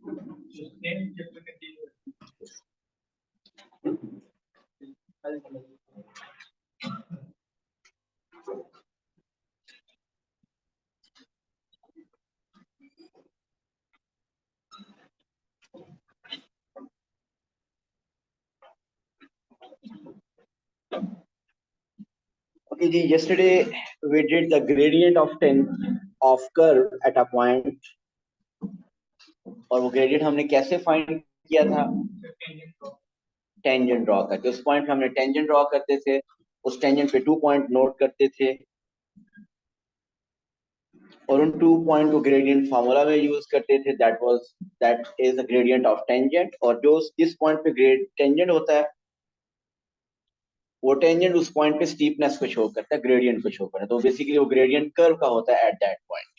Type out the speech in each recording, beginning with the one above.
Okay, ji, yesterday we did the gradient of 10 of curve at a point, और वो gradient हमने कैसे find किया था? टेंजेंट ड्रॉ करके। उस पॉइंट पे हमने टेंजेंट ड्रॉ करते थे, उस टेंजेंट पे 2 पॉइंट नोट करते थे, और उन 2 पॉइंट को ग्रेडियंट फार्मूला में यूज करते थे। That is the gradient of tangent. और जो जिस पॉइंट पे ग्रेड टेंजेंट होता है, वो टेंजेंट उस पॉइंट पे स्टीपनेस को शो करता है, ग्रेडियंट को शो करता है। तो बेसिकली वो ग्रेडियंट कर्व का होता है एट दैट पॉइंट।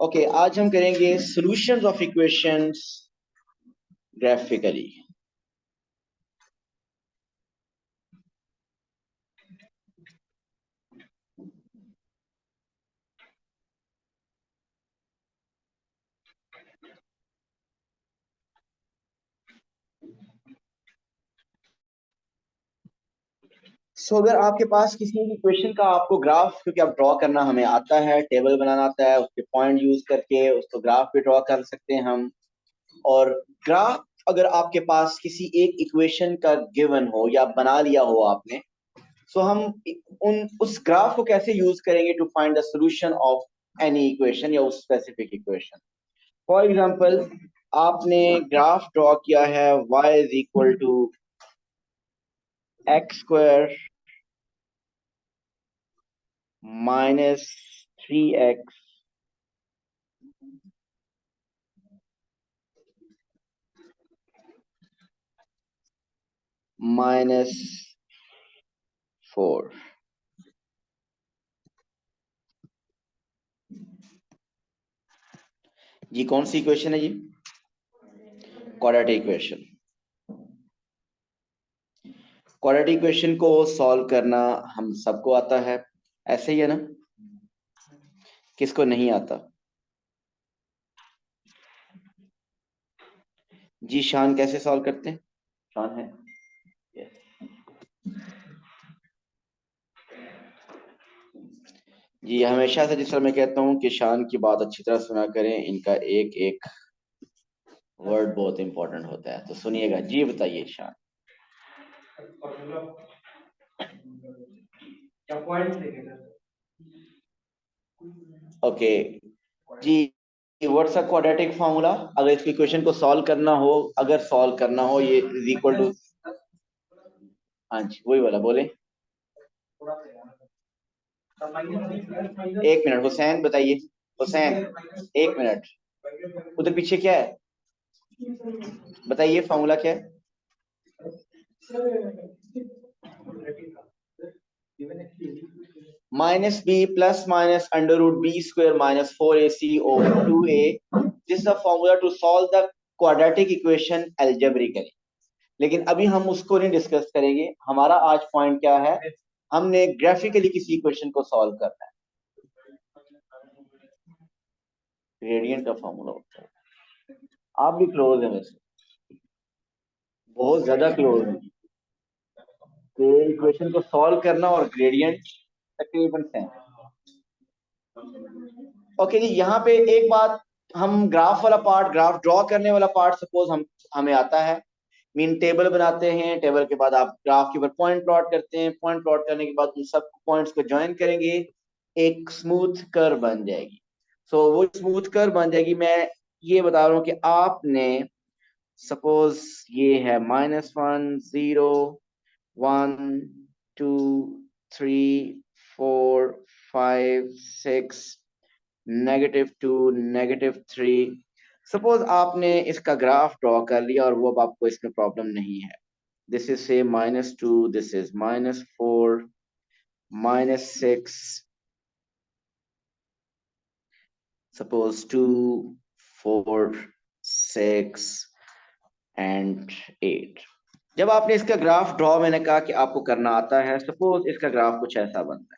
ओके, आज हम करेंगे सॉल्यूशंस ऑफ इक्वेशंस ग्राफिकली। अगर आपके पास किसी भी क्वेश्चन का आपको ग्राफ, क्योंकि आप ड्रॉ करना हमें आता है, टेबल बनाना आता है, उसके पॉइंट यूज करके उसको ग्राफ पे ड्रॉ कर सकते हैं हम। और ग्राफ अगर आपके पास किसी एक इक्वेशन का गिवन हो या बना लिया हो आपने, सो हम उस ग्राफ को कैसे यूज करेंगे to find the solution of any equation या उस स्पेसिफिक इक्वेशन। फॉर एग्जांपल, आपने ग्राफ ड्रॉ किया है y is equal to x square minus 3x minus 4। जी कौन सी इक्वेशन है जी? Quadratic equation. क्वाड्रेटिक इक्वेशन को सॉल्व करना हम सबको आता है, ऐसे ही है ना? किसको नहीं आता? जी शान कैसे सॉल्व करते हैं? शान है? जी हमेशा से जिस तरह मैं कहता हूँ कि शान की बात अच्छी तरह सुना करें, इनका एक एक वर्ड बहुत इंपॉर्टेंट होता है, तो सुनिएगा। जी बताइए शान। ओके जी, व्हाट्स अ क्वाड्रेटिक फार्मूला? अगर इस इक्वेशन को सॉल्व करना हो, ये इज इक्वल टू, हाँ जी वही वाला बोले। एक मिनट हुसैन बताइए। हुसैन एक मिनट, उधर पीछे क्या है बताइए, फार्मूला क्या है? Minus b plus minus under root b square minus 4ac over 2a। This is the formula to solve the quadratic equation algebraically. लेकिन अभी हम उसको नहीं डिस्कस करेंगे। हमारा आज पॉइंट क्या है? हमने ग्राफिकली किसी इक्वेशन को सॉल्व करना है। ग्रेडियंट का फॉर्मूला होता है। आप भी क्लोज है, वैसे बहुत ज्यादा क्लोज है। तो इक्वेशन को सॉल्व करना और ग्रेडियंट तकरीबन सेम। ओके जी, यहाँ पे एक बात, हम ग्राफ वाला पार्ट, ग्राफ ड्रॉ करने वाला पार्ट सपोज हमें आता है। मीन टेबल बनाते हैं, टेबल के बाद आप ग्राफ के ऊपर पॉइंट प्लॉट करते हैं, पॉइंट प्लॉट करने के बाद उन सब पॉइंट्स को ज्वाइन करेंगे, एक स्मूथ कर्व बन जाएगी। सो वो स्मूथ कर्व बन जाएगी। मैं ये बता रहा हूँ कि आपने सपोज ये है -1 0 1 2 3 4 5 6 -2 -3। सपोज आपने इसका ग्राफ ड्रॉ कर लिया और वो अब आपको इसमें प्रॉब्लम नहीं है। दिस इज से -2, दिस इज -4 -6, सपोज 2 4 6 एंड 8। जब आपने इसका ग्राफ ड्रॉ, मैंने कहा कि आपको करना आता है, सपोज इसका ग्राफ कुछ ऐसा बनता है।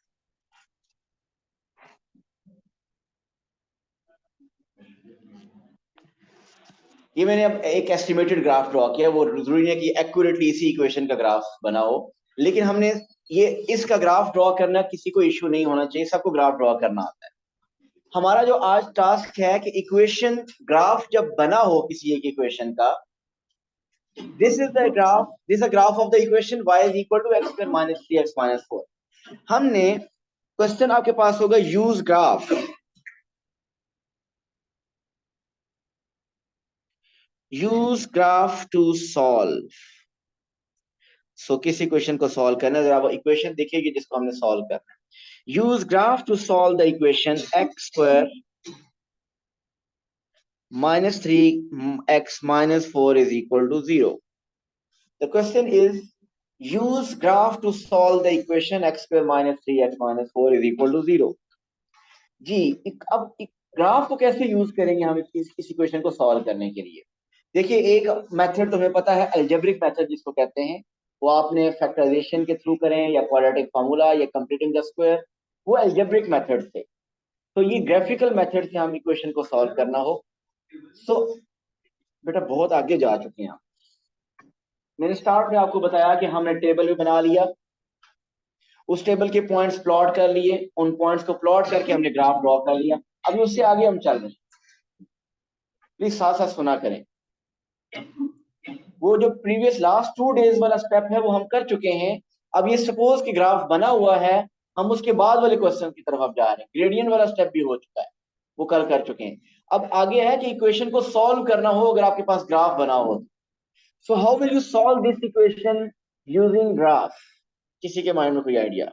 ये मैंने अब एक एस्टिमेटेड ग्राफ ड्रॉ किया, वो जरूरी नहीं है कि एक्यूरेटली इसी इक्वेशन का ग्राफ बना हो, लेकिन हमने ये इसका ग्राफ ड्रॉ करना किसी को इश्यू नहीं होना चाहिए, सबको ग्राफ ड्रॉ करना आता है। हमारा जो आज टास्क है कि इक्वेशन ग्राफ जब बना हो किसी एक इक्वेशन का, this is the graph of the equation y is equal to x square minus 3x minus 4। हमने क्वेश्चन आपके पास होगा use graph, use graph to solve. So किस इक्वेशन को सॉल्व करना है, जरा आप इक्वेशन देखिए जिसको हमने सॉल्व करना है। Use graph to solve the equation x square minus 3x minus 4 is equal to 0। The question is use graph to solve the equation x square minus 3x minus 4 is equal to 0। जी अब graph को कैसे use करेंगे हम इस equation को solve करने के लिए। देखिए एक मेथड तुम्हें पता है, अलजेब्रिक मेथड जिसको कहते हैं, वो आपने फैक्टराइजेशन के थ्रू करें या क्वाड्रेटिक फार्मूला या कंप्लीटिंग द स्क्वायर, वो अलजेब्रिक मेथड थे। तो ये ग्राफिकल मेथड से हम इक्वेशन को सॉल्व करना हो। सो बेटा बहुत आगे जा चुके हैं। मैंने स्टार्ट में आपको बताया कि हमने टेबल भी बना लिया, उस टेबल के पॉइंट्स प्लॉट कर लिए, उन पॉइंट्स को प्लॉट करके हमने ग्राफ ड्रॉ कर लिया। अभी उससे आगे हम चल रहे हैं, प्लीज साथ साथ सुना करें। वो जो प्रीवियस लास्ट 2 डेज वाला स्टेप है वो हम कर चुके हैं। अब ये सपोज कि ग्राफ बना हुआ है, हम उसके बाद वाले क्वेश्चन की तरफ अब जा रहे हैं। ग्रेडियंट वाला स्टेप भी हो चुका है, वो कल कर चुके हैं। अब आगे है कि इक्वेशन को सॉल्व करना हो अगर आपके पास ग्राफ बना हो। So how will you solve this equation using graph? किसी के माइंड में कोई आइडिया?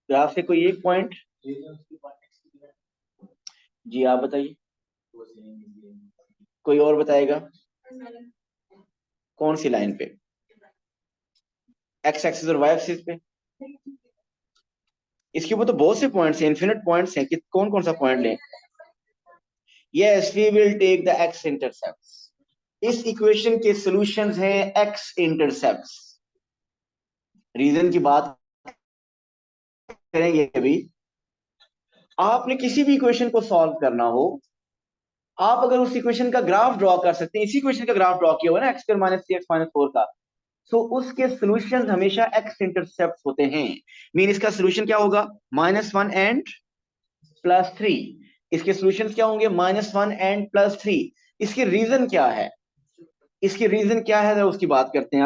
ग्राफ से कोई एक पॉइंट? जी आप बताइए, कोई और बताएगा? कौन सी लाइन पे? एक्स एक्सिस और वाई एक्सिस पे? इसके ऊपर तो बहुत से पॉइंट्स हैं, इन्फिनिट पॉइंट्स हैं कि कौन कौन सा पॉइंट लें? Yes we will take the x intercepts. इस इक्वेशन के सॉल्यूशंस हैं एक्स इंटरसेप्ट्स। रीजन की बात करेंगे अभी। आपने किसी भी इक्वेशन को सॉल्व करना हो, आप अगर उस इक्वेशन का ग्राफ ड्रॉ कर सकते हैं, इसी इक्वेशन का ग्राफ ड्रॉ किया हुआ ना x square minus 3x minus 4 का, सो उसके सॉल्यूशंस हमेशा एक्स इंटरसेप्ट होते हैं। मीन इसका सॉल्यूशन क्या होगा? -1 एंड +3। इसके सॉल्यूशंस क्या होंगे? -1 एंड +3। इसकी रीजन क्या है? इसकी रीजन क्या है जरा उसकी बात करते हैं।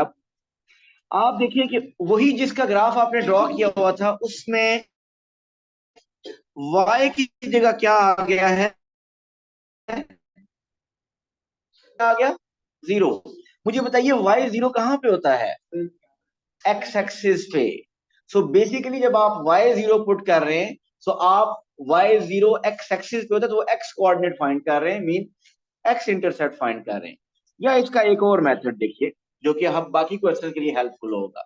आप देखिए कि वही जिसका ग्राफ आपने ड्रॉ किया हुआ था उसमें y की जगह क्या आ गया है? आ गया 0। मुझे बताइए y 0 कहां पे होता है? एक्स एक्सिस पे। सो बेसिकली जब आप y 0 पुट कर रहे हैं, सो आप y 0 एक्स एक्सिस पे होता है तो वो x कोऑर्डिनेट फाइंड कर रहे हैं, मीन x इंटरसेप्ट फाइंड कर रहे हैं। या इसका एक और मेथड देखिए जो कि हम बाकी क्वेश्चन के लिए हेल्पफुल होगा।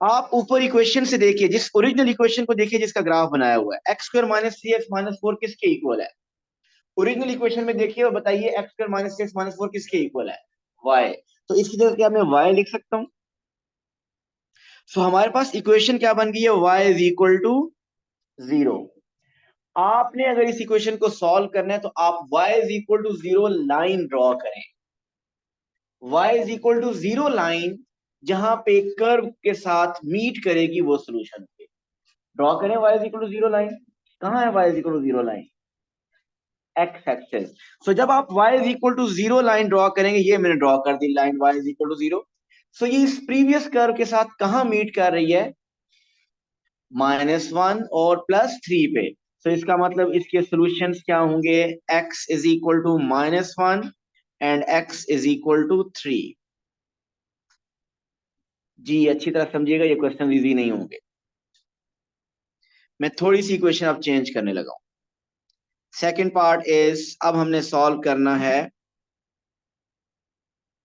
आप ऊपर इक्वेशन से देखिए, जिस ओरिजिनल इक्वेशन को देखिए जिसका ग्राफ बनाया हुआ है, x square minus 3x minus 4 किसके इक्वल है? ओरिजिनल इक्वेशन में देखिए और बताइए x square minus 3x minus 4 किसके इक्वल है? y। तो इसकी जगह क्या मैं y लिख सकता हूं? सो हमारे पास इक्वेशन क्या बन गई है? y is equal to 0। आपने अगर इस इक्वेशन को सॉल्व करना है तो आप y is equal to 0 line draw करें। y is equal to 0 line जहां पे कर्व के साथ मीट करेगी वो सोल्यूशन पे ड्रॉ करें। y is equal to 0 line कहां है? y is equal to 0 line x axis. So जब आप y is equal to 0 line draw करेंगे, ये मैंने ड्रॉ कर दी line y is equal to 0। So ये इस प्रीवियस कर्व के साथ कहां मीट कर रही है? -1 और +3 पे। तो इसका मतलब इसके सॉल्यूशंस क्या होंगे? x is equal to -1 and x is equal to 3। जी अच्छी तरह समझिएगा, ये क्वेश्चन इजी नहीं होंगे। मैं थोड़ी सी इक्वेशन अब चेंज करने लगा हूं। सेकेंड पार्ट इज, अब हमने सॉल्व करना है,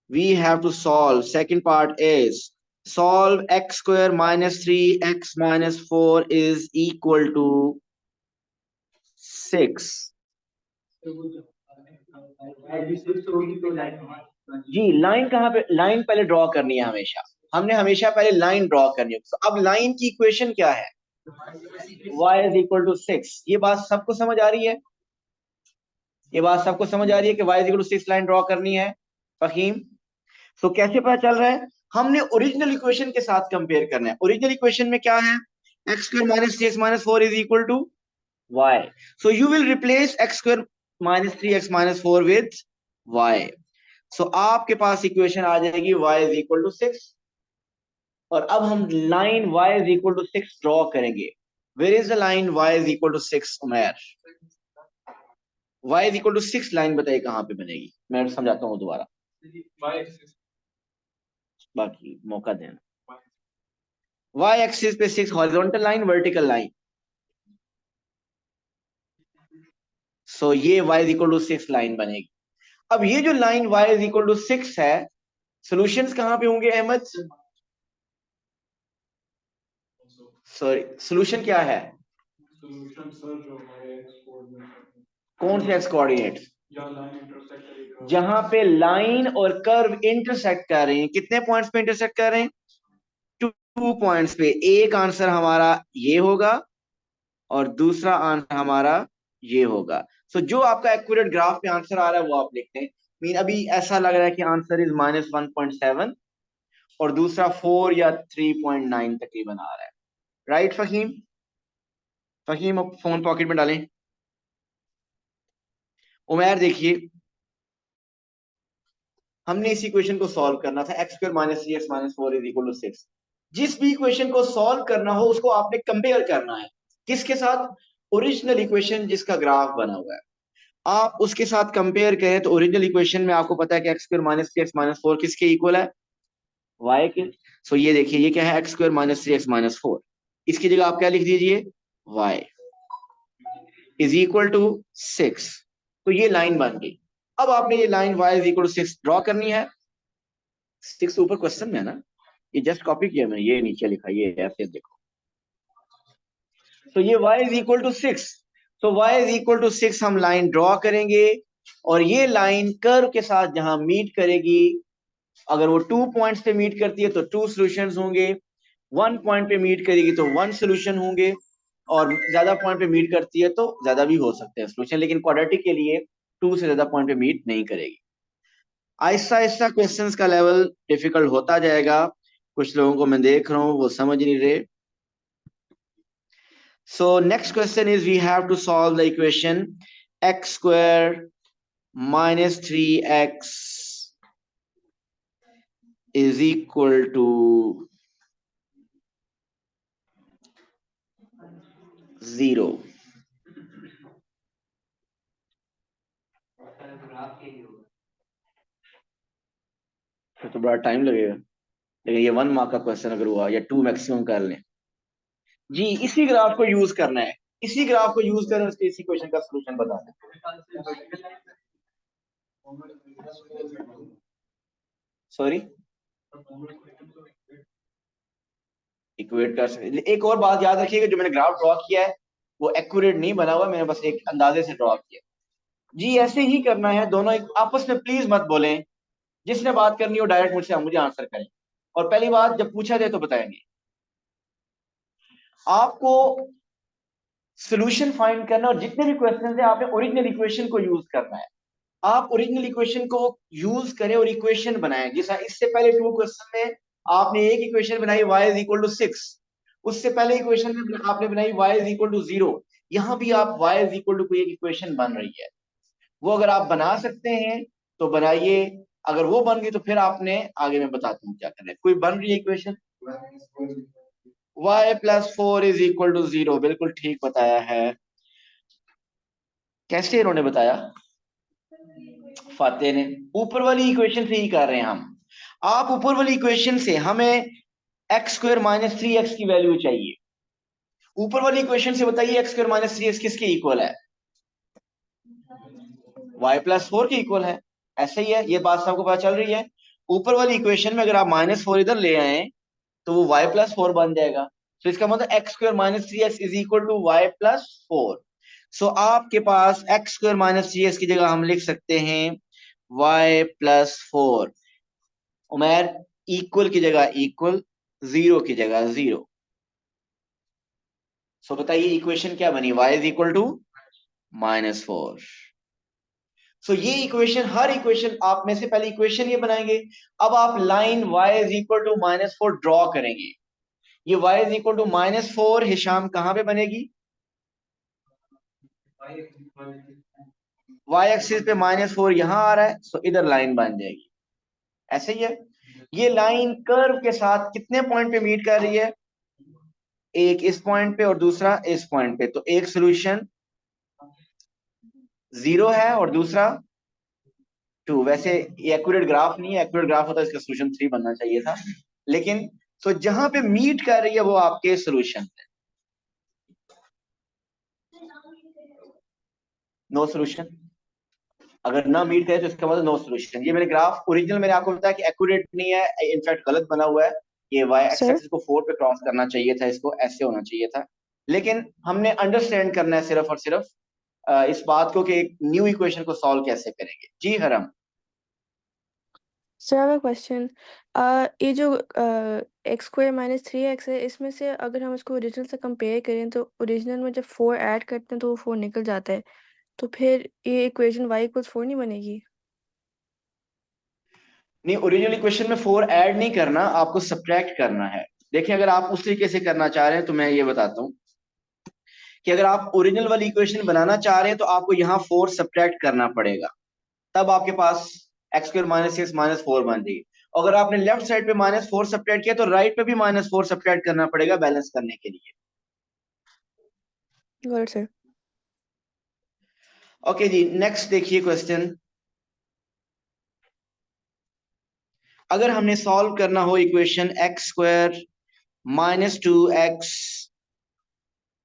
we have to solve, second part is solve x square minus 3x minus 4 is equal to 6। जी लाइन कहाँ पे? लाइन पहले ड्रॉ करनी है हमेशा, हमने हमेशा पहले लाइन ड्रॉ करनी है। तो अब लाइन की इक्वेशन क्या है? y is equal to 6। ये बात सबको समझ आ रही है? ये बात सबको समझ आ रही है कि y is equal to 6 line draw करनी है फहीम? सो कैसे पता चल रहा है? हमने ओरिजिनल इक्वेशन के साथ कंपेयर करना है। ओरिजिनल इक्वेशन में क्या है? X square minus 3x minus 4 is equal to y. So you will replace x square minus 3x minus 4 with y. So आपके पास इक्वेशन आ जाएगी y is equal to 6. और अब हम line y is equal to 6 draw करेंगे। Where is the line y is equal to 6, Umair? y is equal to 6 line बताइए कहां पे बनेगी? मैं समझाता हूं दोबारा, बाकी मौका देना। y एक्सिस पे 6 हॉरिजॉन्टल लाइन, वर्टिकल लाइन। सो ये y is equal to 6 line बनेगी। अब ये जो line y is equal to 6 है, सॉल्यूशंस कहां पे होंगे अहमद? सॉरी, सॉल्यूशन क्या है? सॉल्यूशन सर जो है एक्स कोऑर्डिनेट। कौन से एक्स कोऑर्डिनेट? जहां पे लाइन और कर्व इंटरसेक्ट कर रहे हैं। कितने पॉइंट्स पे इंटरसेक्ट कर रहे हैं? 2 पॉइंट्स पे। एक आंसर हमारा ये होगा और दूसरा आंसर हमारा ये होगा। सो जो आपका एक्यूरेट ग्राफ पे आंसर आ रहा है वो आप लिखते हैं। मीन अभी ऐसा लग रहा है कि आंसर इज -1.7 और दूसरा 4 या 3.9 तकरीबन आ रहा है। राइट फहीम? फहीम अब फोन पॉकेट में डालें। उमैर देखिए, हमने इस इक्वेशन को सॉल्व करना था, x square minus 3x minus 4 is equal to 6। जिस भी इक्वेशन को सॉल्व करना हो उसको आपने कंपेयर करना है। किसके साथ? ओरिजिनल इक्वेशन जिसका ग्राफ बना हुआ है, आप उसके साथ कंपेयर करें तो ओरिजिनल इक्वेशन में आपको पता है कि x square minus 3x minus 4 किसके इक्वल है? y के। सो ये देखिए, ये क्या है? X square minus 3x minus 4। इसकी जगह आप क्या लिख दीजिए? y is equal to 6। तो ये लाइन बन गई। अब आपने ये line y is equal to 6 draw करनी है। 6 ऊपर क्वेश्चन में है ना, ये जस्ट कॉपी किया मैंने, ये नीचे लिखा, ये ऐसे देखो। तो ये y इज इक्वल टू 6। तो y इज इक्वल टू 6 हम लाइन ड्रॉ करेंगे और ये लाइन कर्व के साथ जहां मीट करेगी, अगर वो 2 पॉइंट्स पे मीट करती है तो 2 सॉल्यूशंस होंगे, 1 पॉइंट पे मीट करेगी तो 1 सॉल्यूशन होंगे, और ज्यादा पॉइंट पे मीट करती है तो ज्यादा भी हो सकते हैं सॉल्यूशन, लेकिन क्वाड्रेटिक के लिए 2 से ज्यादा पॉइंट पे मीट नहीं करेगी। आहिस्ता आहिस्ता क्वेश्चंस का लेवल डिफिकल्ट होता जाएगा। कुछ लोगों को मैं देख रहा हूं वो समझ नहीं रहे। So next question is we have to solve the equation x square minus 3x is equal to 0। तो बड़ा टाइम लगेगा, लेकिन ये 1 मार्क का क्वेश्चन अगर हुआ या 2 मैक्सिमम कर लें। जी, इसी ग्राफ को यूज करना है, इसी ग्राफ को यूज करें, उसके इसी क्वेश्चन का सलूशन बता दें। सॉरी, इक्वेट कर सकते। एक और बात याद रखिएगा, जो मैंने ग्राफ ड्रॉ किया है वो एक्यूरेट नहीं बना हुआ, मैंने बस एक अंदाजे से ड्रॉ किया। जी ऐसे ही करना है, दोनों आपस में प्लीज मत बोलें। जिसने बात करनी हो डायरेक्ट मुझे आंसर करें, और पहली बात जब पूछा जाए तो बताएंगे। आपको सॉल्यूशन फाइंड करना, और जितने भी क्वेश्चन है आपने ओरिजिनल इक्वेशन को यूज करना है। आप ओरिजिनल इक्वेशन को यूज करें और इक्वेशन बनाएं। जैसा इससे पहले 2 क्वेश्चन में आपने एक इक्वेशन बनाई y इज इक्वल टू 6, उससे पहले इक्वेशन में आपने बनाई y इज इक्वल टू 0। यहां भी आप y इज इक्वल टू कोई एक इक्वेशन बन रही है, वो अगर आप बना सकते हैं तो बनाइए। अगर वो बन गई तो फिर आपने आगे मैं बताता हूँ क्या करना है। कोई बन रही है equation? y plus 4 is equal to 0, बिल्कुल ठीक बताया है। कैसे इन्होंने बताया? फाते ने ऊपर वाली इक्वेशन से ही कर रहे हैं हम। आप ऊपर वाली इक्वेशन से हमें एक्स स्क्वायर माइनस 3x की वैल्यू चाहिए। ऊपर वाली इक्वेशन से बताइए एक्स स्क्वायर माइनस 3x किसके इक्वल है? y प्लस 4 के इक्वल है। ऐसे ही है, ये बात सबको पता चल रही है। ऊपर वाली इक्वेशन में अगर आप -4 इधर ले आए तो वो y प्लस 4 बन जाएगा। तो इसका मतलब x square minus 3x is equal to y plus 4। So आपके पास एक्स स्क्वायर माइनस 3x की जगह हम लिख सकते हैं y प्लस 4। उमैर, इक्वल की जगह इक्वल, 0 की जगह 0। सो बताइए इक्वेशन क्या बनी? y is equal to -4। So ये इक्वेशन, हर इक्वेशन आप में से पहले इक्वेशन ये बनाएंगे। अब आप line y is equal to -4 draw करेंगे। ये y is equal to -4 Hisham कहां पे बनेगी? y एक्सिस पे -4 यहां आ रहा है, सो इधर लाइन बन जाएगी। ऐसे ही है। ये लाइन कर्व के साथ कितने पॉइंट पे मीट कर रही है? एक इस पॉइंट पे और दूसरा इस पॉइंट पे। तो एक सोल्यूशन 0 है और दूसरा 2। वैसे ये एक्यूरेट ग्राफ नहीं है, एक्यूरेट ग्राफ होता है इसका सोल्यूशन 3 बनना चाहिए था, लेकिन तो जहां पे मीट कर रही है वो आपके सोल्यूशन है। नो सोल्यूशन, अगर ना मीट करे तो इसका मतलब नो सोल्यूशन। ये मेरे ग्राफ ओरिजिनल मैंने आपको बताया कि एक्यूरेट नहीं है, इनफैक्ट गलत बना हुआ है। ये वाई एक्स सर एक्सिस को 4 पे क्रॉस करना चाहिए था, इसको ऐसे होना चाहिए था। लेकिन हमने अंडरस्टैंड करना है सिर्फ और सिर्फ इस बात को कि एक न्यू इक्वेशन को सॉल्व कैसे करेंगे। जी हरम। Sir, I have a question. ये जो x² - 3x है, इसमें से अगर हम इसको ओरिजिनल से कंपेयर करें तो ओरिजिनल में जब 4 ऐड करते हैं तो वो 4 निकल जाता है, तो फिर ये इक्वेशन y = 4 नहीं बनेगी? नहीं, ओरिजिनल इक्वेशन में 4 ऐड नहीं करना, आपको सब्ट्रैक्ट करना है। देखिए, अगर आप उस तरीके से करना चाह रहे हैं तो मैं ये बताता हूँ कि अगर आप ओरिजिनल वाली इक्वेशन बनाना चाह रहे हैं तो आपको यहाँ 4 सब्ट्रैक्ट करना पड़ेगा, तब आपके पास x² - 6 -4 बन जाएगी। अगर आपने लेफ्ट साइड पे -4 सब्ट्रैक्ट किया तो राइट पे भी -4 सब्ट्रैक्ट करना पड़ेगा बैलेंस करने के लिए। Got it sir. ओके जी, नेक्स्ट देखिए क्वेश्चन। अगर हमने सॉल्व करना हो equation x² - 2x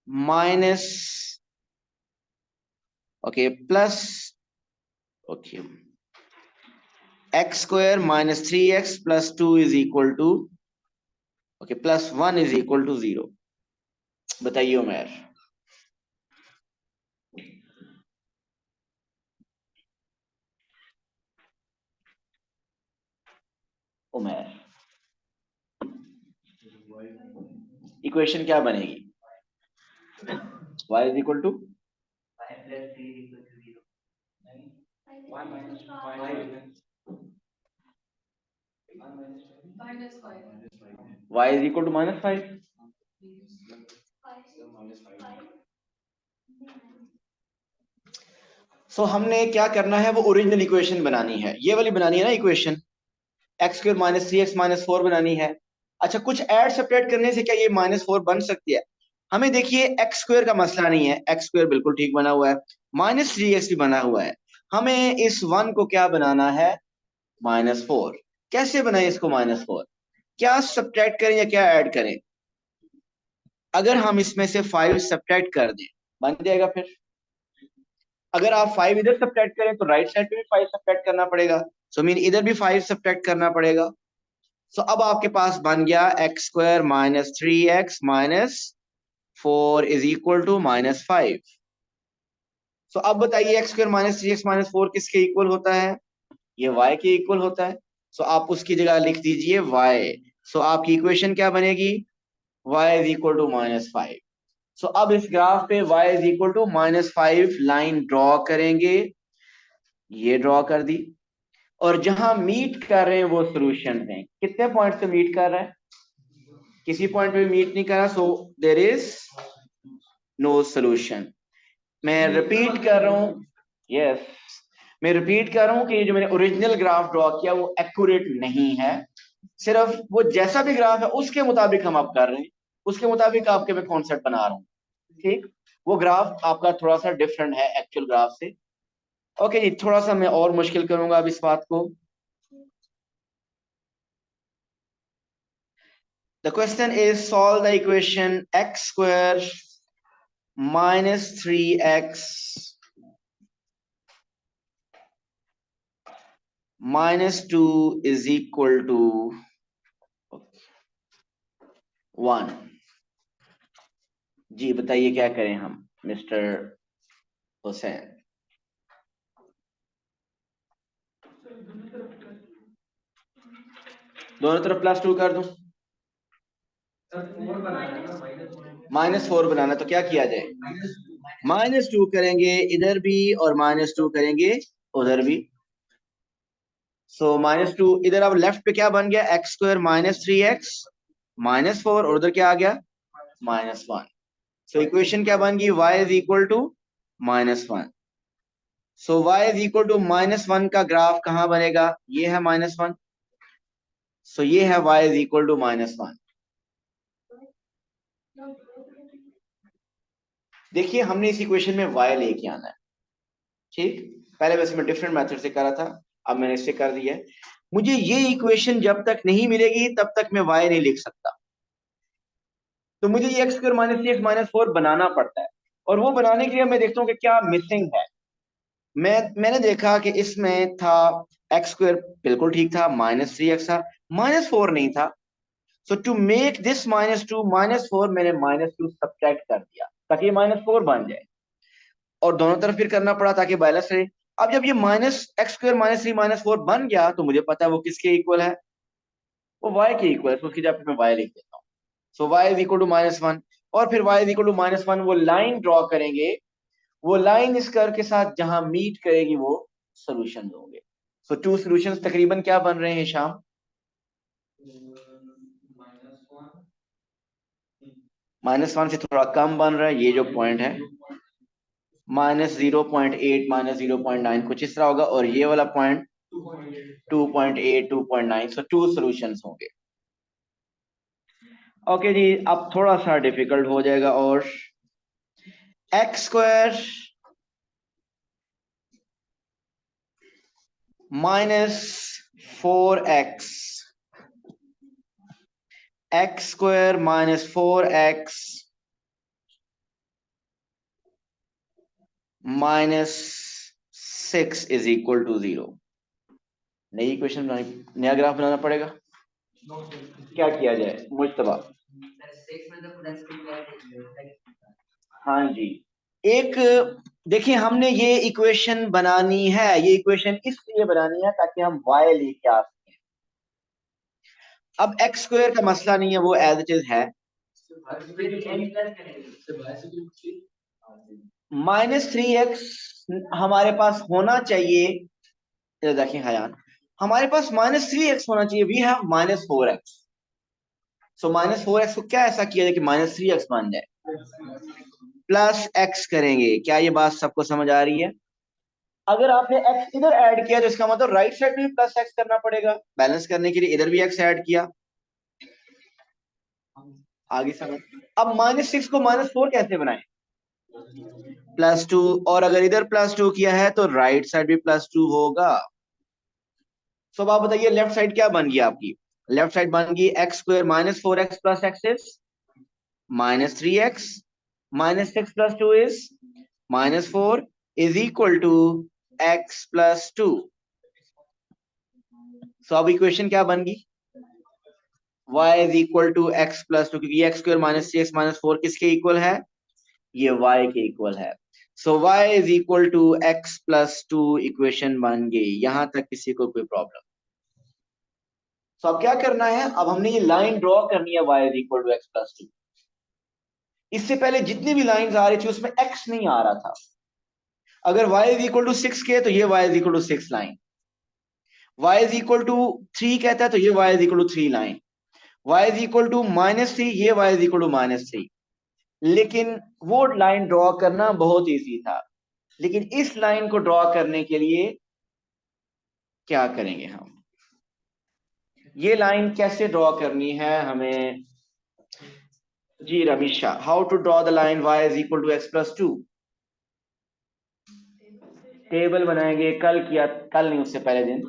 minus okay plus okay x² - 3x + 2 is equal to okay +1 is equal to 0। बताइए उमेर। उमेर, इक्वेशन क्या बनेगी? y is equal to y is equal to -5। So हमने क्या करना है, वो ओरिजिनल इक्वेशन बनानी है, ये वाली बनानी है ना इक्वेशन, x² - 3x - 4 बनानी है। अच्छा, कुछ ऐड सब्ट्रैक्ट करने से क्या ये -4 बन सकती है? हमें देखिए x² का मसला नहीं है, x² बिल्कुल ठीक बना हुआ है, -3x भी बना हुआ है। हमें इस 1 को क्या बनाना है? -4। कैसे बनाए इसको -4? क्या सब्ट्रैक्ट करें या क्या ऐड करें? अगर हम इसमें से 5 सब्ट्रैक्ट कर दें बन जाएगा फिर। अगर आप 5 इधर सब्ट्रैक्ट करें तो राइट साइड पे भी 5 सब्ट्रैक्ट करना पड़ेगा, सो मीन इधर भी 5 सब्ट्रैक्ट करना पड़ेगा। सो अब आपके पास बन गया x² - 3x - 4 is equal to -5। So अब बताइए x² - 3x - 4 किसके इक्वल होता है? ये y के इक्वल होता है। सो आप उसकी जगह लिख दीजिए y। सो आपकी इक्वेशन क्या बनेगी? y is equal to -5। So अब इस ग्राफ पे y is equal to -5 line draw करेंगे। ये ड्रॉ कर दी, और जहां मीट कर रहे हैं वो सोल्यूशन है। कितने पॉइंट से मीट कर रहा है? किसी पॉइंट पे मीट नहीं कर रहा, so there is no solution. मैं रिपीट कर रहा हूं, यस, मैं रिपीट कर रहा हूं कि ये जो मैंने ओरिजिनल ग्राफ ड्रॉ किया वो एक्यूरेट नहीं है। सिर्फ वो जैसा भी ग्राफ है उसके मुताबिक हम अब कर रहे हैं, उसके मुताबिक आपके मैं कॉन्सेप्ट बना रहा हूं। ठीक, वो ग्राफ आपका थोड़ा सा डिफरेंट है एक्चुअल ग्राफ से। ओके जी, थोड़ा सा मैं और मुश्किल करूंगा अब इस बात को। The question is solve the equation x² - 3x - 2 is equal to 1। जी बताइए क्या करें हम मिस्टर हुसैन? दोनों तरफ +2 कर दूं? -4 बनाना, तो क्या किया जाए? -2 करेंगे इधर भी और -2 करेंगे उधर भी। सो -2 इधर अब लेफ्ट पे क्या बन गया, x² -3x -4 और उधर क्या आ गया -1। सो इक्वेशन क्या बन गई, y is equal to -1। So y is equal to -1 का ग्राफ कहां बनेगा, ये है -1। सो ये है y इज इक्वल टू -1। देखिए हमने इस इक्वेशन में y लेके आना है, ठीक। पहले वैसे मैं डिफरेंट मेथड से करा था, अब मैंने इससे कर दिया है। मुझे ये इक्वेशन जब तक नहीं मिलेगी तब तक मैं y नहीं लिख सकता। तो मुझे ये x² -3x -4 बनाना पड़ता है, और वो बनाने के लिए मैं देखता हूँ कि क्या मिसिंग है। मैंने देखा कि इसमें था x² बिल्कुल ठीक था, -3x था, -4 नहीं था। सो टू मेक दिस -2 -4 मैंने -2 सब्ट्रैक्ट कर दिया ताकि ये -4 बन जाए, और दोनों तरफ फिर करना पड़ा ताकि बैलेंस रहे। अब जब ये -x² -3 -4 बन गया तो मुझे पता है वो किसके इक्वल है, वो y के इक्वल है। तो उसकी जगह पे मैं y लिख देता हूँ। सो y इज इक्वल टू -1, और फिर y इज इक्वल टू -1 वो लाइन ड्रॉ करेंगे, वो लाइन इस कर्व के साथ जहां मीट करेगी वो सॉल्यूशन होंगे। सो टू सॉल्यूशंस तकरीबन क्या बन रहे हैं शाम, -1 से थोड़ा कम बन रहा है, ये जो पॉइंट है -0.8 -0.9 कुछ इस तरह होगा, और ये वाला पॉइंट 2.8 2.9। सो टू सॉल्यूशंस होंगे। ओके जी, अब थोड़ा सा डिफिकल्ट हो जाएगा, और x² -4x x² -4x -6 is equal to 0। नई इक्वेशन बनानी, नया ग्राफ बनाना पड़ेगा। क्या किया जाए मुश्तबा? हाँ जी, एक देखिए हमने ये इक्वेशन बनानी है, ये इक्वेशन इसलिए बनानी है ताकि हम y लेके आ सकें। अब x² का मसला नहीं है, वो एज इट इज है। -3x हमारे पास होना चाहिए, इधर देखिए हयान, हमारे पास -3x होना चाहिए, we have -4x। So -4x को क्या ऐसा किया जाए कि -3x बन जाए, +x करेंगे। क्या ये बात सबको समझ आ रही है? अगर आपने x इधर ऐड किया तो इसका मतलब राइट साइड में भी +x करना पड़ेगा, बैलेंस करने के लिए इधर भी x ऐड किया। आगे समझ। अब -6 को -4 कैसे बनाए, +2, और अगर इधर +2 किया है तो राइट साइड भी +2 होगा। सो अब आप बताइए लेफ्ट साइड क्या बन गई आपकी, लेफ्ट साइड बन गई x² -4x + x is -3x, -6 + 2 is -4 is equal to x + 2। So अब इक्वेशन क्या बन गई, y is equal to x + 2, क्योंकि x² -6 -4 किसके इक्वल है, ये y के इक्वल है। So y is equal to x + 2 equation बन गई। यहां तक किसी को कोई प्रॉब्लम? तो अब क्या करना है, अब हमने ये लाइन ड्रॉ करनी है y is equal to x + 2। इससे पहले जितनी भी लाइंस आ रही थी उसमें x नहीं आ रहा था। अगर y इज इक्वल टू 6 के तो ये y is equal to 6 line, y is equal to 3 कहता है तो ये y is equal to 3 line, y is equal to -3 ये y इज इक्वल टू -3। लेकिन वो लाइन ड्रॉ करना बहुत इजी था, लेकिन इस लाइन को ड्रॉ करने के लिए क्या करेंगे हम, ये लाइन कैसे ड्रॉ करनी है हमें जी Ramisha, how to draw the line y is equal to x + 2? Table बनाएंगे, कल किया, कल नहीं उससे पहले दिन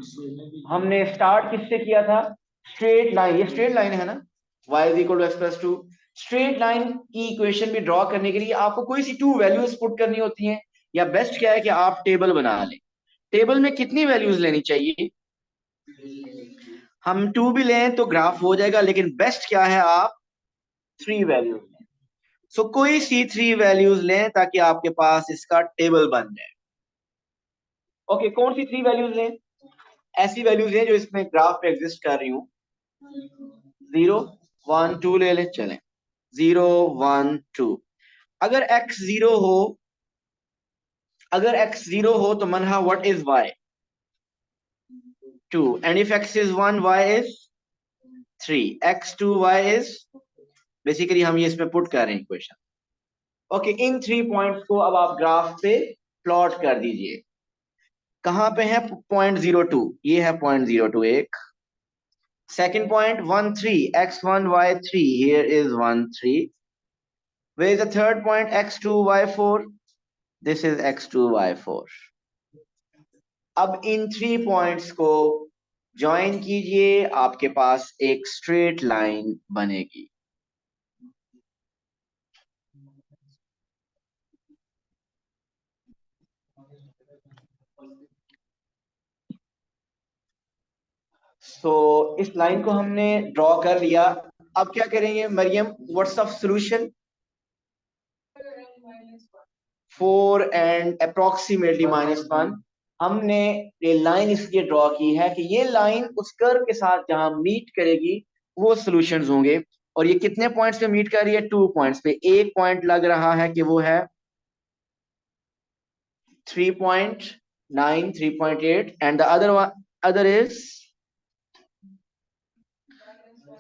हमने स्टार्ट किससे किया था, स्ट्रेट लाइन, ये स्ट्रेट लाइन है ना, y is equal to x + 2। Straight line की इक्वेशन भी ड्रॉ करने के लिए आपको कोई सी टू वैल्यूज पुट करनी होती हैं, या बेस्ट क्या है कि आप टेबल बना लें। टेबल में कितनी वैल्यूज लेनी चाहिए, हम 2 भी लें तो ग्राफ हो जाएगा, लेकिन बेस्ट क्या है आप 3 वैल्यूज लें। सो कोई सी 3 वैल्यूज लें ताकि आपके पास इसका टेबल बन जाए। ओके, कौन सी 3 वैल्यूज लें, ऐसी वैल्यूज लें जो इसमें ग्राफ पे एग्जिस्ट कर रही हूं। 0 1 2 ले ले, चलें 0 1 2। अगर x 0 हो, अगर x 0 हो तो Manha what is y, 2. And if x is 1, y is 3. x2, y is basically हम ये इसमें पुट कर रहे हैं इक्वेशन। ओके, इन 3 पॉइंट्स को अब आप ग्राफ पे प्लॉट कर दीजिए। कहां पे है? 0.02, ये है 0.02 एक। Second point 1 3, x1 y3, here is 1 3. Where is the third point? x2 y4, this is x2 y4. अब इन 3 पॉइंट्स को ज्वाइन कीजिए, आपके पास एक स्ट्रेट लाइन बनेगी। सो इस लाइन को हमने ड्रॉ कर लिया। अब क्या करेंगे Mariyam? What's of solution? 4 and approximately -1। हमने ये लाइन इसलिए ड्रॉ की है कि ये लाइन उस कर्व के साथ जहां मीट करेगी वो सॉल्यूशंस होंगे। और ये कितने पॉइंट्स पे मीट कर रही है? 2 पॉइंट्स पे। एक पॉइंट लग रहा है कि वो है 3.9 3.8 and the other is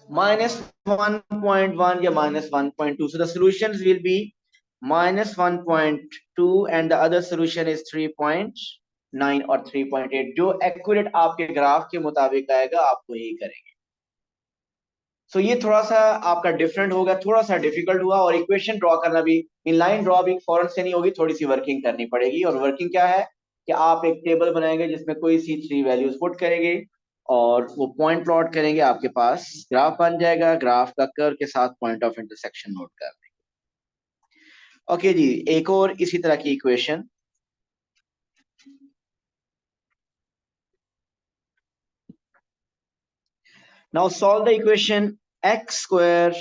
-1.1 या -1.2. So the solutions will be -1.2 and the other solution is 3.9 और 3.8। जो एक्यूरेट आपके ग्राफ के मुताबिक आएगा आप वही करेंगे। सो ये थोड़ा सा आपका डिफरेंट होगा, थोड़ा सा डिफिकल्ट हुआ। और इक्वेशन ड्रॉ करना भी, इन लाइन ड्रॉ भी फौरन से नहीं होगी, थोड़ी सी वर्किंग करनी पड़ेगी। और वर्किंग क्या है कि आप एक टेबल बनाएंगे जिसमें कोई सी 3 वैल्यूज पुट करेंगे और वो पॉइंट प्लॉट करेंगे, आपके पास ग्राफ बन जाएगा। ग्राफ का कर्व के साथ पॉइंट ऑफ इंटरसेक्शन नोट कर देंगे। ओके जी, एक और इसी तरह की equation. Now solve the equation x²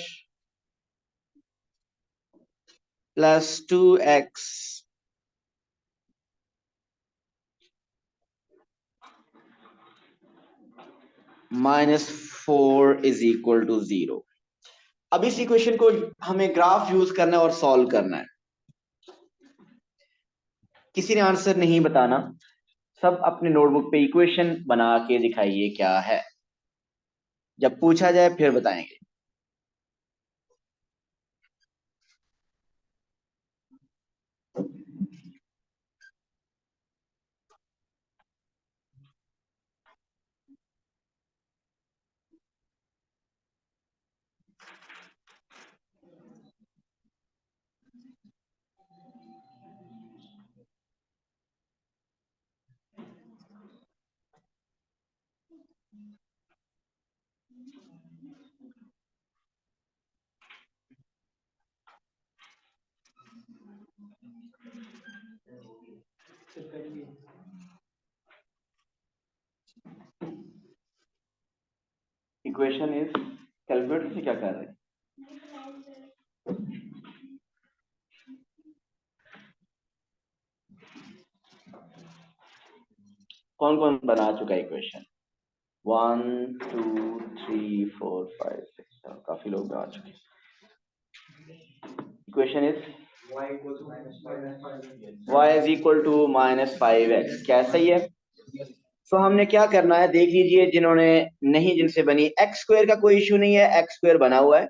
plus 2x -4 is equal to 0। अब इस इक्वेशन को हमें ग्राफ यूज करना है और सॉल्व करना है। किसी ने आंसर नहीं बताना, सब अपने नोटबुक पे इक्वेशन बना के दिखाइए क्या है। जब पूछा जाए फिर बताएंगे। इक्वेशन इज, कैलकुलेटर से क्या कर रहे हैं? कौन कौन बना चुका है इक्वेशन? 1 2 3 4 5 6 7, काफी लोग बना चुके हैं। Equation is y is equal to -5x। क्या सही है? तो हमने क्या करना है देख लीजिए, जिन्होंने नहीं, जिनसे बनी। x² का कोई इशू नहीं है, x² बना हुआ है।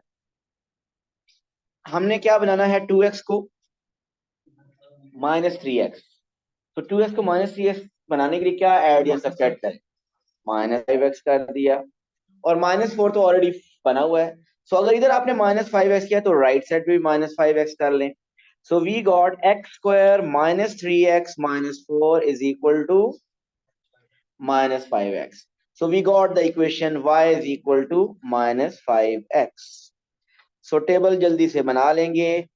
हमने क्या बनाना है? 2x को -3x। तो 2x को -3x बनाने के लिए क्या ऐड या सब्ट्रैक्ट करें? -5x कर दिया। और -4 तो ऑलरेडी बना हुआ है। सो अगर इधर आपने -5x किया तो राइट साइड पे भी -5x कर लें। So we got x² -3x -4 is equal to -5x। So we got the equation y is equal to -5x। So table जल्दी से बना लेंगे।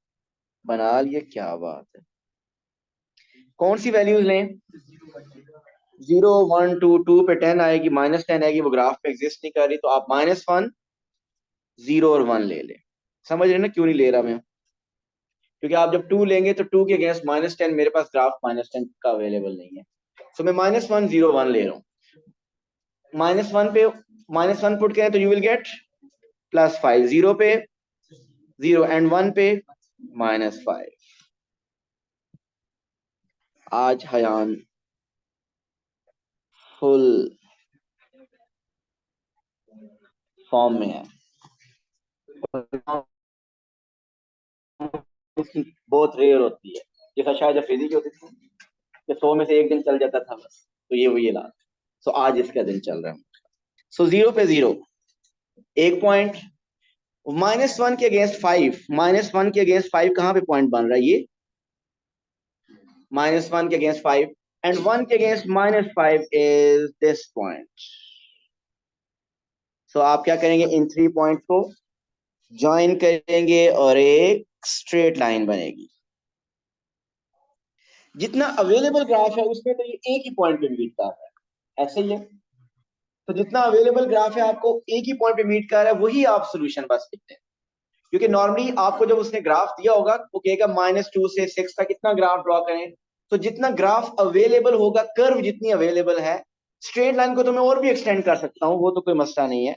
बना लिए, क्या बात है। कौन सी वैल्यूज लें? 0 1 2 2 पे 10 आएगी, -10 आएगी, वो ग्राफ पे एग्जिस्ट नहीं कर रही। तो आप -1 0 और 1 ले लें। समझ रहे ना क्यों नहीं ले रहा मैं? क्योंकि आप जब 2 लेंगे तो 2 के अगेंस्ट -10, मेरे पास ग्राफ -10 का अवेलेबल नहीं है। सो मैं -1 0 1 ले रहा हूँ। -1 पे -1 पुट करें तो यू विल गेट +5। 0 पे 0 एंड 1 पे -5। आज हयान फुल फॉर्म में है। इसकी बहुत रेयर होती है, जैसा शायद अफरीदी की होती थी कि 100 में से एक दिन चल जाता था बस, तो ये वही लास्ट। सो आज इसका दिन चल रहा है। सो 0 पे 0, 1 पॉइंट। -1 के अगेंस्ट 5, -1 के अगेंस्ट 5 कहां पे पॉइंट बन रहा है? ये -1 के अगेंस्ट 5 एंड 1 के अगेंस्ट -5 इज दिस पॉइंट। सो आप क्या करेंगे, इन 3 पॉइंट को ज्वाइन करेंगे और एक स्ट्रेट लाइन बनेगी। जितना अवेलेबल ग्राफ है उसमें तो ये एक ही पॉइंट पे मीट कर रहा है, ऐसे ही है। तो जितना अवेलेबल ग्राफ है आपको एक ही पॉइंट पे मीट कर रहा है, वही आप सोल्यूशन बस लिखते हैं। क्योंकि नॉर्मली आपको जब उसने ग्राफ दिया होगा वो कहेगा -2 से 6 तक कितना ग्राफ ड्रॉ करें। तो जितना ग्राफ अवेलेबल होगा, कर्व जितनी अवेलेबल है, स्ट्रेट लाइन को तो मैं और भी एक्सटेंड कर सकता हूँ, वो तो कोई मसला नहीं है,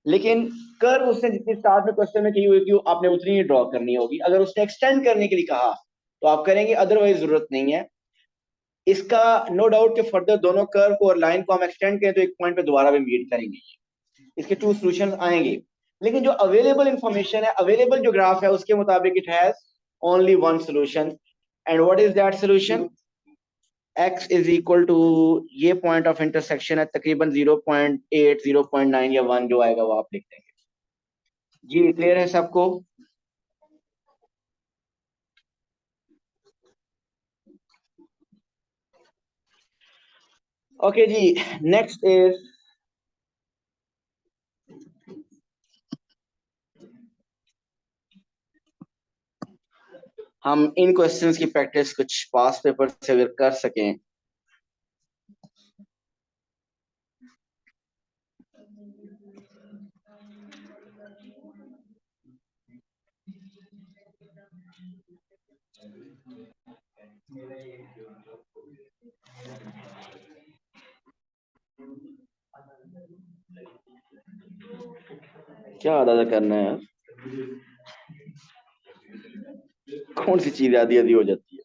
लेकिन कर्व उसने जितनी स्टार्ट में क्वेश्चन में की हुई थी आपने उतनी ही ड्रॉ करनी होगी। अगर उसने एक्सटेंड करने के लिए कहा तो आप करेंगे, अदरवाइज जरूरत नहीं है इसका। नो डाउट कि फर्दर दोनों कर्व को और लाइन को हम एक्सटेंड करें तो एक पॉइंट पे दोबारा भी मीट करेंगे। इसके 2 सॉल्यूशंस आएंगे, लेकिन जो अवेलेबल इंफॉर्मेशन है, अवेलेबल जो ग्राफ है उसके मुताबिक it has only one solution. And what is that solution? x is equal to, ये पॉइंट ऑफ इंटरसेक्शन है तकरीबन 0.8, 0.9 या 1 जो आएगा वो आप लिख देंगे। जी क्लियर है सबको? ओके जी, नेक्स्ट इज हम इन क्वेश्चंस की प्रैक्टिस कुछ पास पेपर से अगर कर सकें। क्या आधा करना है यार, कौन सी चीज आधी आधी हो जाती है?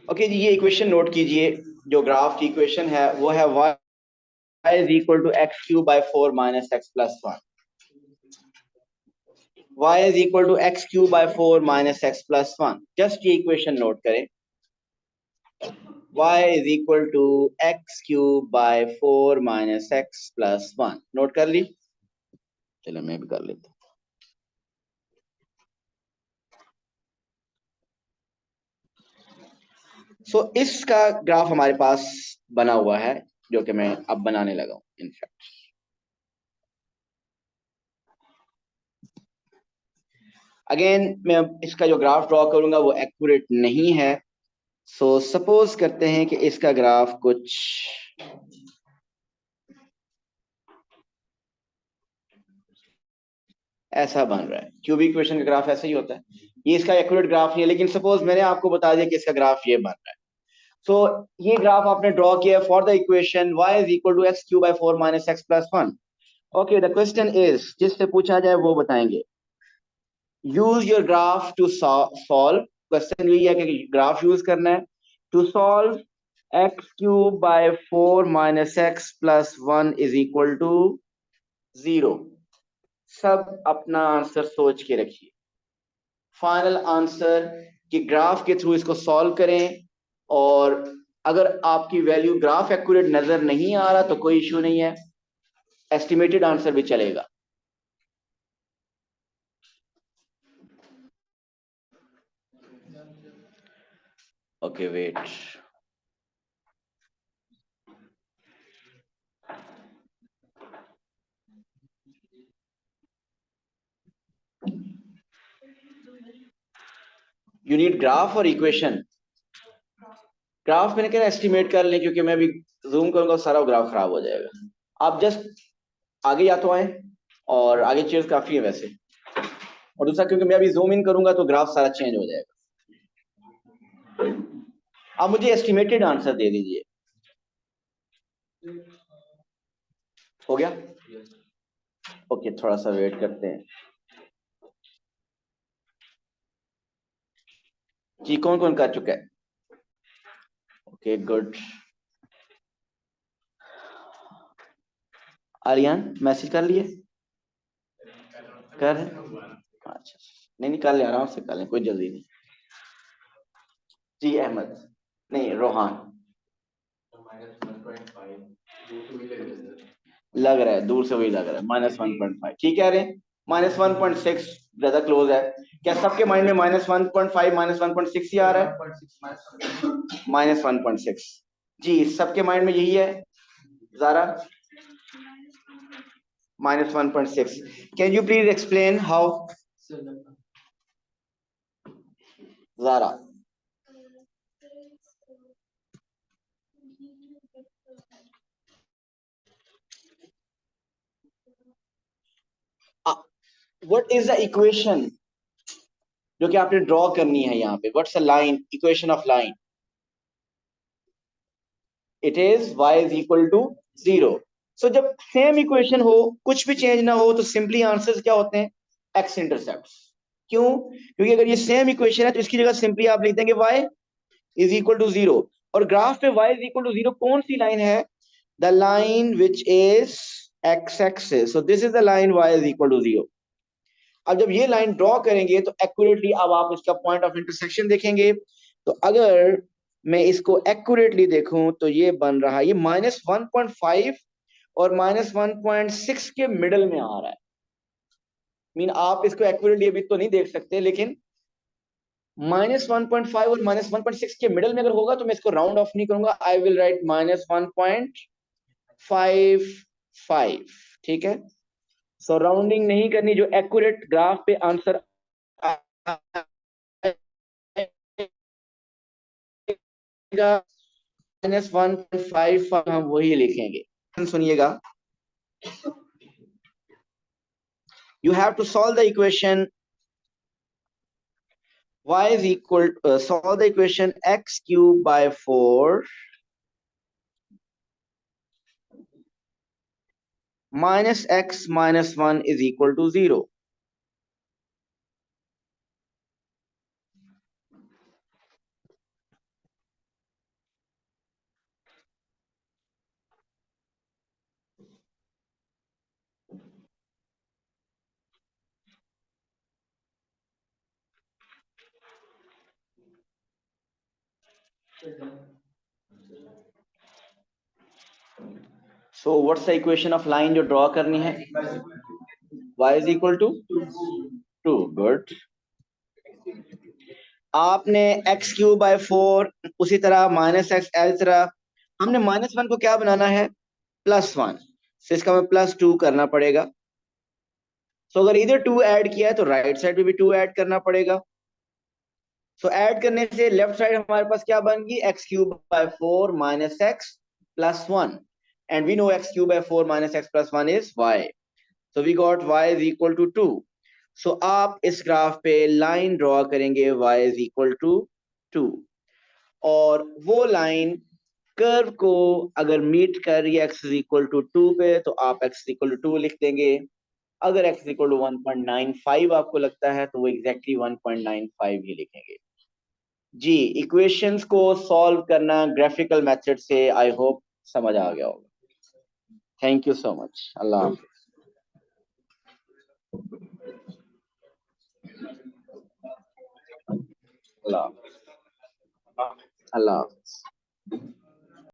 ओके जी, ये इक्वेशन नोट कीजिए। जो ग्राफ की इक्वेशन है वो है y is equal to x cube by 4 minus x plus 1। y is equal to x cube by 4 minus x plus 1। Just ये इक्वेशन नोट करें, y is equal to x cube by 4 minus x plus 1। Note कर ली? चलो मैं भी कर लेता हूं। इसका ग्राफ हमारे पास बना हुआ है, जो कि मैं अब बनाने लगा हूं इनफैक्ट। अगेन मैं इसका जो ग्राफ ड्रॉ करूंगा वो एक्यूरेट नहीं है। सपोज करते हैं कि इसका ग्राफ कुछ ऐसा बन रहा है। क्यूबिक इक्वेशन का ग्राफ ऐसा ही होता है। ये इसका एक्यूरेट ग्राफ नहीं है, लेकिन सपोज मैंने आपको बता दिया कि इसका ग्राफ ये बन रहा है। ये ग्राफ आपने ड्रॉ किया for the equation y is equal to x cube by 4 minus x plus 1। Okay, the question is, जिससे पूछा जाए वो बताएंगे। Use your graph to solve. Question यही है कि ग्राफ यूज करना है to solve x cube by 4 minus x plus 1 is equal to 0। सब अपना आंसर सोच के रखिए। फाइनल आंसर कि ग्राफ के थ्रू इसको सॉल्व करें, और अगर आपकी वैल्यू ग्राफ एक्यूरेट नजर नहीं आ रहा तो कोई इश्यू नहीं है, एस्टिमेटेड आंसर भी चलेगा। Okay wait, you need graph और इक्वेशन। ग्राफ मैंने कहा एस्टिमेट कर लें, क्योंकि मैं भी जूम करूंगा सारा ग्राफ खराब हो जाएगा। आप जस्ट आगे या तो आए, और आगे चेयर्स काफी है वैसे, और दूसरा क्योंकि मैं अभी जूम इन करूंगा तो ग्राफ सारा चेंज हो जाएगा। आप मुझे एस्टिमेटेड आंसर दे दीजिए। हो गया? ओके, थोड़ा सा वेट करते हैं जी। कौन कौन कर चुका है? Okay good. आर्यन मैसेज कर लिए? कर अच्छा, नहीं कर ले, आराम से कर लें, कोई जल्दी नहीं। जी अहमद, नहीं रोहान, लग रहा है दूर से वही लग रहा है -1.5। ठीक कह रहे हैं, -1.6 ज्यादा क्लोज है। क्या सबके माइंड में -1.5 -1.6 ही आ रहा है? -1.6 जी, सबके माइंड में यही है। Zara -1.6। Can you please explain how? Zara what is the equation जो कि आपने ड्रॉ करनी है यहाँ पे? What's a line, equation of line? It is y is equal to 0। So जब सेम इक्वेशन हो, कुछ भी चेंज ना हो, तो सिंपली आंसर्स क्या होते हैं? x intercept. क्यों? क्योंकि अगर ये सेम इक्वेशन है तो इसकी जगह सिंपली आप लिख देंगे y इज इक्वल टू 0। और ग्राफ पे y इज इक्वल टू 0 कौन सी लाइन है? The line which is x axis. So this is the line y is equal to 0। अब जब ये लाइन ड्रॉ करेंगे तो एक्यूरेटली अब आप इसका पॉइंट ऑफ इंटरसेक्शन देखेंगे। तो अगर मैं इसको एक्यूरेटली देखूं तो ये बन रहा है, ये -1.5 और -1.6 के मिडल में आ रहा है। मीन आप इसको एक्यूरेटली अभी तो नहीं देख सकते, लेकिन -1.5 और -1.6 के मिडल में अगर होगा तो मैं इसको राउंड ऑफ नहीं करूंगा, आई विल राइट -1.55। ठीक है, सो राउंडिंग नहीं करनी, जो एक्यूरेट ग्राफ पे आंसर -1.5 हम वही लिखेंगे। सुनिएगा, you have to solve the equation y is equal solve the equation x cube by 4 minus x minus 1 is equal to 0. So what's the equation of line जो draw करनी है? y is equal to 2. Good. आपने x cube by 4, उसी तरह -x इस तरह हमने -1 को क्या बनाना है? +1। तो इसका मैं +2 करना पड़ेगा। सो अगर इधर 2 ऐड किया है तो राइट साइड पे भी 2 ऐड करना पड़ेगा। सो ऐड करने से लेफ्ट साइड हमारे पास क्या बन गई? x cube by 4 minus x plus 1, and we know x cube by 4 minus x plus 1 is y। So we got y is equal to 2। So आप इस ग्राफ पे लाइन ड्रॉ करेंगे y इज इक्वल टू 2, और वो line curve को अगर meet कर रही है x इज इक्वल टू 2 पे, तो आप x इक्वल टू 2 लिख देंगे। अगर x इक्वल टू 1.95 आपको लगता है तो वो एग्जैक्टली 1.95 ही लिखेंगे। जी, इक्वेशंस को सॉल्व करना ग्राफिकल मेथड से आई होप समझ आ गया होगा। Thank you so much. Allah Hafiz. Allah Hafiz.